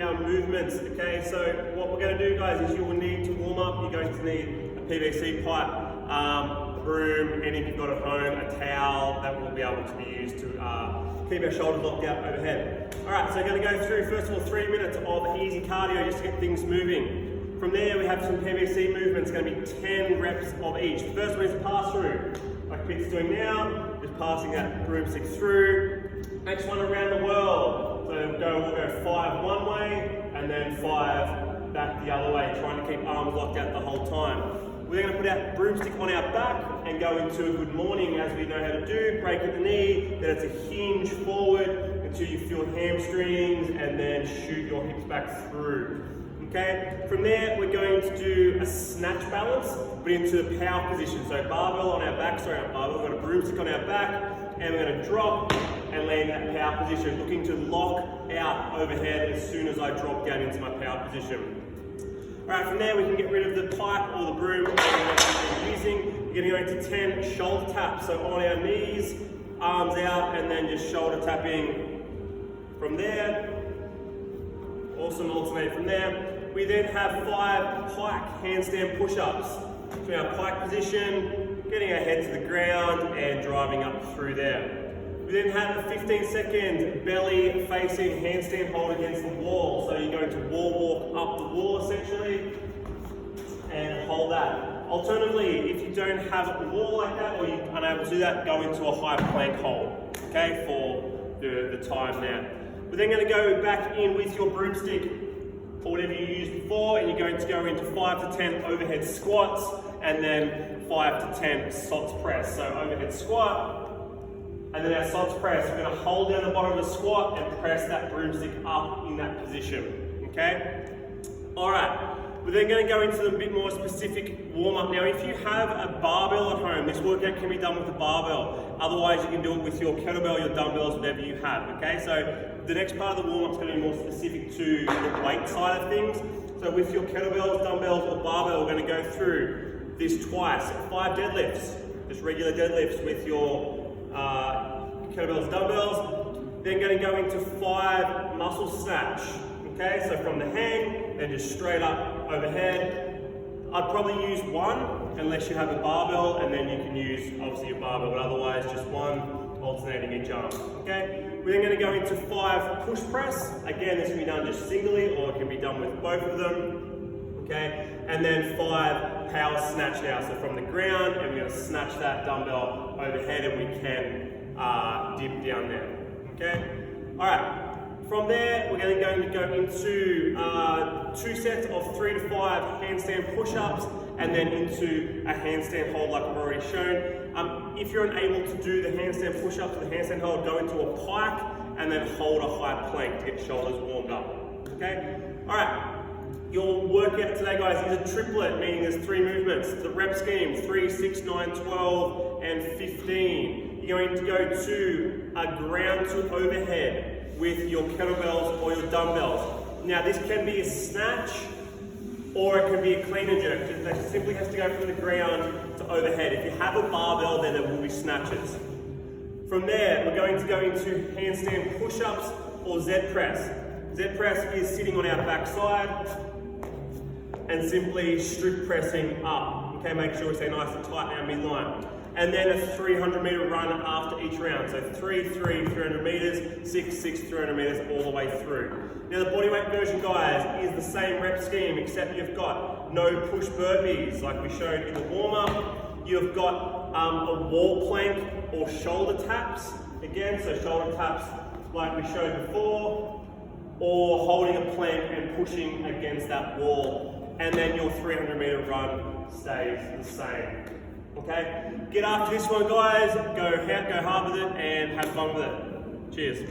our movements. Okay, so what we're going to do, guys, is you will need to warm up. You're going to need a PVC pipe, a broom, and if you've got at home, a towel that will be able to be used to keep our shoulders locked out overhead. All right, so we're going to go through, first of all, 3 minutes of easy cardio just to get things moving. From there, we have some PVC movements. It's going to be 10 reps of each. The first one is a pass through, like Pete's doing now, just passing that broomstick through. Next one, around the world. So we'll go 5 one way, and then 5 back the other way, trying to keep arms locked out the whole time. We're going to put our broomstick on our back and go into a good morning, as we know how to do. Break at the knee, then it's a hinge forward until you feel hamstrings, and then shoot your hips back through. Okay, from there we're going to do a snatch balance, but into the power position. So barbell on our back, sorry, not barbell, we've got a broomstick on our back, and we're going to drop and land that power position, looking to lock out overhead as soon as I drop down into my power position. Alright, from there we can get rid of the pipe or the broom that we're using. You're going to go into 10 shoulder taps, so on our knees, arms out, and then just shoulder tapping from there. Awesome, alternate from there. We then have 5 pike handstand push-ups. So our pike position, getting our head to the ground and driving up through there. We then have a 15-second belly facing handstand hold against the wall. So you're going to wall walk up the wall essentially and hold that. Alternatively, if you don't have a wall like that or you're unable to do that, go into a high plank hold, okay, for the time now. We're then going to go back in with your broomstick or whatever you used before, and you're going to go into 5 to 10 overhead squats and then 5 to 10 sots press. So overhead squat, and then our sots press. We're going to hold down the bottom of the squat and press that broomstick up in that position, okay? All right, we're then going to go into a bit more specific warm-up. Now, if you have a barbell at home, this workout can be done with a barbell. Otherwise, you can do it with your kettlebell, your dumbbells, whatever you have, okay? So the next part of the warm-up is going to be more specific to the weight side of things. So with your kettlebells, dumbbells, or barbell, we're going to go through this twice. 5 deadlifts, just regular deadlifts with your kettlebells, dumbbells. Then going to go into 5 muscle snatch. Okay, so from the hang, then just straight up overhead. I'd probably use 1 unless you have a barbell, and then you can use obviously your barbell, but otherwise just 1 alternating each arm. Okay, we're then going to go into 5 push press. Again, this can be done just singly, or it can be done with both of them. Okay, and then 5 power snatch now. So from the ground, and we're going to snatch that dumbbell overhead, and we can dip down there. Okay, all right. From there, we're going to go into 2 sets of 3 to 5 handstand push-ups, and then into a handstand hold like I've already shown. If you're unable to do the handstand push-ups or the handstand hold, go into a pike and then hold a high plank to get shoulders warmed up. Okay? All right. Your workout today, guys, is a triplet, meaning there's 3 movements. The rep scheme, 3, 6, 9, 12, and 15. You're going to go to a ground to overhead with your kettlebells or your dumbbells. Now this can be a snatch or it can be a clean and jerk. It simply has to go from the ground to overhead. If you have a barbell, then there will be snatches. From there, we're going to go into handstand push-ups or Z press. Z press is sitting on our back side and simply strict pressing up. Okay, make sure we stay nice and tight in our midline. And then a 300-meter run after each round. So 3, 3, 300 meters, 6, 6, 300 meters all the way through. Now the bodyweight version, guys, is the same rep scheme, except you've got no push burpees like we showed in the warm-up. You've got a wall plank or shoulder taps. Again, so shoulder taps like we showed before, or holding a plank and pushing against that wall. And then your 300-meter run stays the same. Okay, get after this one, guys. Go hard with it and have fun with it. Cheers.